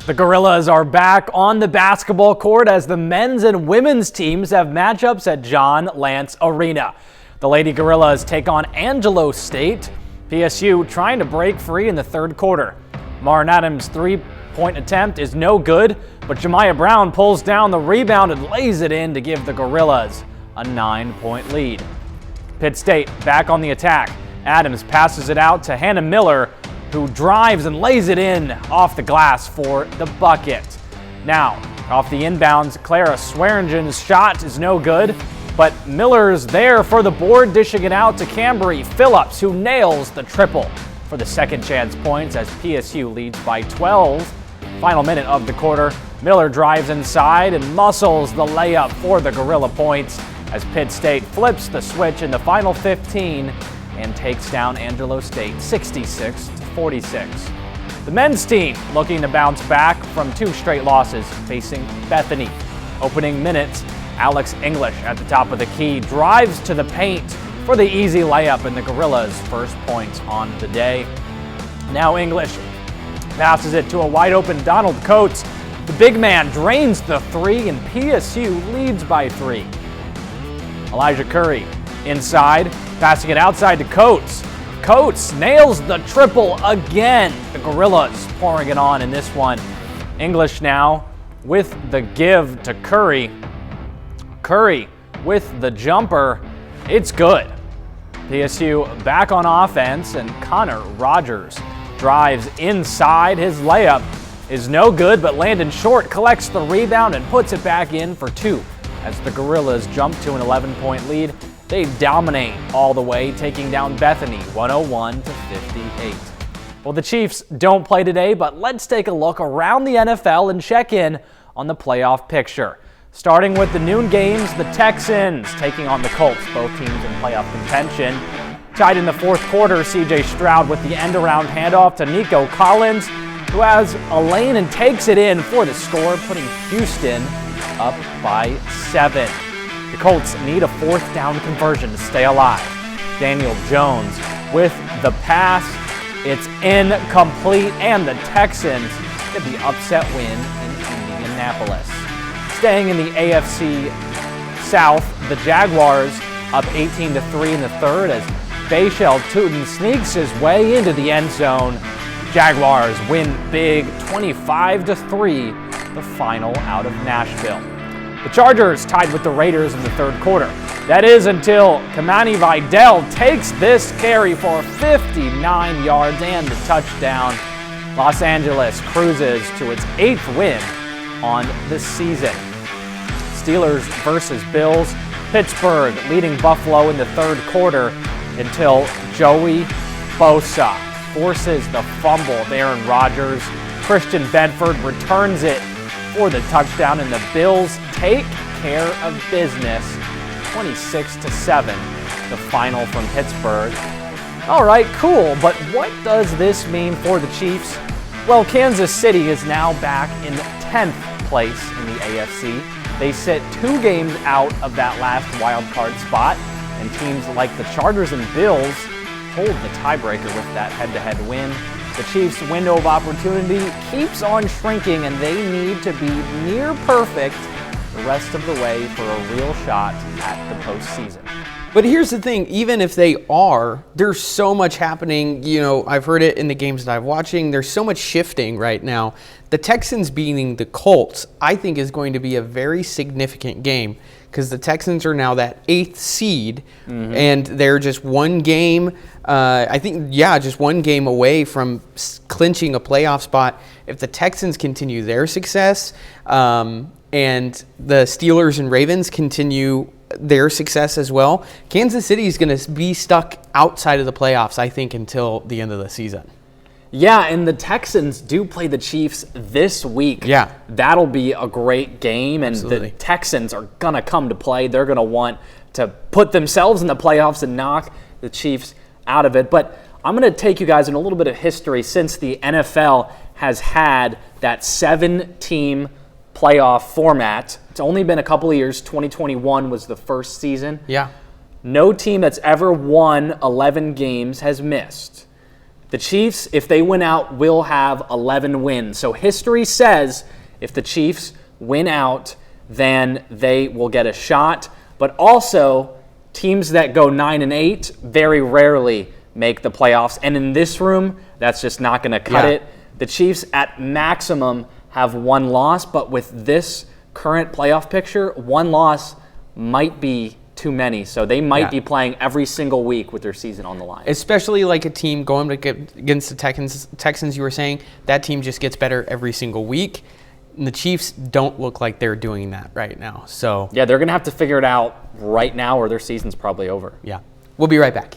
The Gorillas are back on the basketball court as the men's and women's teams have matchups at John Lance Arena. The Lady Gorillas take on Angelo State. PSU trying to break free in the third quarter. Marin Adams' three-point attempt is no good, but Jemiah Brown pulls down the rebound and lays it in to give the Gorillas a 9-point lead. Pitt State back on the attack. Adams passes it out to Hannah Miller, who drives and lays it in off the glass for the bucket. Now, off the inbounds, Clara Swearingen's shot is no good, but Miller's there for the board, dishing it out to Cambry Phillips, who nails the triple for the second chance points as PSU leads by 12. Final minute of the quarter, Miller drives inside and muscles the layup for the Gorilla points as Pitt State flips the switch in the final 15 and takes down Angelo State 66-46. The men's team looking to bounce back from 2 straight losses, facing Bethany. Opening minutes, Alex English at the top of the key drives to the paint for the easy layup and the Gorillas' first points on the day. Now English passes it to a wide open Donald Coates. The big man drains the three and PSU leads by 3. Elijah Curry inside, passing it outside to Coates. Coates nails the triple again. The Gorillas pouring it on in this one. English now with the give to Curry. Curry with the jumper. It's good. PSU back on offense, and Connor Rogers drives inside. His layup is no good, but Landon Short collects the rebound and puts it back in for 2. As the Gorillas jump to an 11-point lead, they dominate all the way, taking down Bethany 101-58. Well, the Chiefs don't play today, but let's take a look around the NFL and check in on the playoff picture. Starting with the noon games, the Texans taking on the Colts, both teams in playoff contention. Tied in the fourth quarter, C.J. Stroud with the end-around handoff to Nico Collins, who has a lane and takes it in for the score, putting Houston up by 7. The Colts need a 4th down conversion to stay alive. Daniel Jones with the pass. It's incomplete, and the Texans get the upset win in Indianapolis. Staying in the AFC South, the Jaguars up 18-3 in the third as Bayshell Tootin sneaks his way into the end zone. Jaguars win big 25-3, the final out of Nashville. The Chargers tied with the Raiders in the third quarter. That is until Kamani Vidal takes this carry for 59 yards and the touchdown. Los Angeles cruises to its 8th win on the season. Steelers versus Bills. Pittsburgh leading Buffalo in the third quarter until Joey Bosa forces the fumble of Aaron Rodgers. Christian Bedford returns it for the touchdown, and the Bills take care of business 26-7, the final from Pittsburgh. All right, cool, but what does this mean for the Chiefs? Well, Kansas City is now back in 10th place in the AFC. They sit 2 games out of that last wild card spot, and teams like the Chargers and Bills hold the tiebreaker with that head-to-head win. The Chiefs' window of opportunity keeps on shrinking, and they need to be near perfect the rest of the way for a real shot at the postseason. But here's the thing, even if they are, there's so much happening. You know, I've heard it in the games that I'm watching. There's so much shifting right now. The Texans beating the Colts, I think, is going to be a very significant game because the Texans are now that 8th seed, and they're just one game, just one game away from clinching a playoff spot. If the Texans continue their success and the Steelers and Ravens continue their success as well, Kansas City is going to be stuck outside of the playoffs, I think, until the end of the season. Yeah, and the Texans do play the Chiefs this week. Yeah. That'll be a great game, and Absolutely. the Texans are going to come to play. They're going to want to put themselves in the playoffs and knock the Chiefs out of it. But I'm going to take you guys in a little bit of history since the NFL has had that 7-team playoff format. It's only been a couple of years. 2021 was the first season. Yeah. No team that's ever won 11 games has missed. The Chiefs, if they win out, will have 11 wins. So history says if the Chiefs win out, then they will get a shot. But also, teams that go 9-8 very rarely make the playoffs. And in this room, that's just not going to cut it. The Chiefs, at maximum, have one loss. But with this current playoff picture, one loss might be too many. So they might be playing every single week with their season on the line. Especially like a team going against the Texans, you were saying, that team just gets better every single week. And the Chiefs don't look like they're doing that right now. So yeah, they're going to have to figure it out right now or their season's probably over. Yeah. We'll be right back.